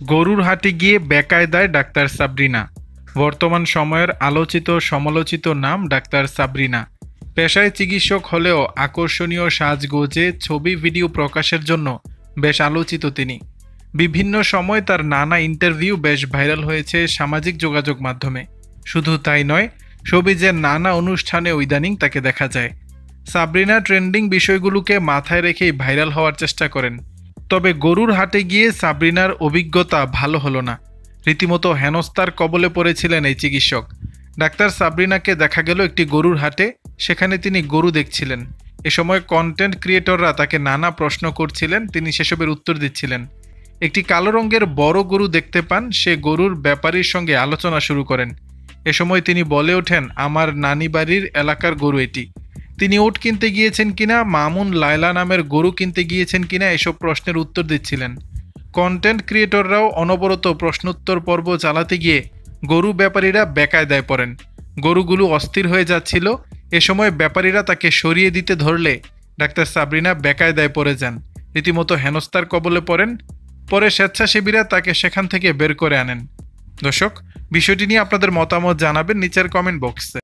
গরুর হাটে গিয়ে বেকায়দায় ডাক্তার সাবরিনা। বর্তমান সময়ের আলোচিত সমালোচিত নাম ডাক্তার সাবরিনা। পেশায় চিকিৎসক হলেও আকর্ষণীয় সাজগোজে ছবি ভিডিও প্রকাশের জন্য বেশ আলোচিত তিনি। বিভিন্ন সময় তার নানা ইন্টারভিউ বেশ ভাইরাল হয়েছে সামাজিক যোগাযোগ মাধ্যমে। শুধু তাই নয়, শোবিজের নানা অনুষ্ঠানে ইদানিং তাকে দেখা যায়। সাবরিনা ট্রেন্ডিং বিষয়গুলোকে মাথায় রেখেই ভাইরাল হওয়ার চেষ্টা করেন। তবে গরুর হাটে গিয়ে সাবরিনার অভিজ্ঞতা ভালো হলো না। রীতিমতো হেনস্থার কবলে পড়েছিলেন এই চিকিৎসক। ডাক্তার সাবরিনাকে দেখা গেল একটি গরুর হাটে, সেখানে তিনি গরু দেখছিলেন। এ সময় কন্টেন্ট ক্রিয়েটররা তাকে নানা প্রশ্ন করছিলেন, তিনি সেসবের উত্তর দিচ্ছিলেন। একটি কালো রঙের বড় গরু দেখতে পান, সে গরুর ব্যাপারীর সঙ্গে আলোচনা শুরু করেন। এ সময় তিনি বলে ওঠেন, আমার নানি বাড়ির এলাকার গরু এটি। তিনি উট কিনতে গিয়েছেন কিনা, মামুন লায়লা নামের গরু কিনতে গিয়েছেন কিনা, এসব প্রশ্নের উত্তর দিচ্ছিলেন। কন্টেন্ট ক্রিয়েটররাও অনবরত প্রশ্নোত্তর পর্ব চালাতে গিয়ে গরু ব্যাপারীরা বেকায়দায় পড়েন। গরুগুলো অস্থির হয়ে যাচ্ছিল। এ সময় ব্যাপারীরা তাকে সরিয়ে দিতে ধরলে ডাক্তার সাবরিনা বেকায়দায় পড়ে যান, রীতিমতো হেনস্থার কবলে পড়েন। পরে স্বেচ্ছাসেবীরা তাকে সেখান থেকে বের করে আনেন। দর্শক, বিষয়টি নিয়ে আপনাদের মতামত জানাবেন নিচের কমেন্ট বক্সে।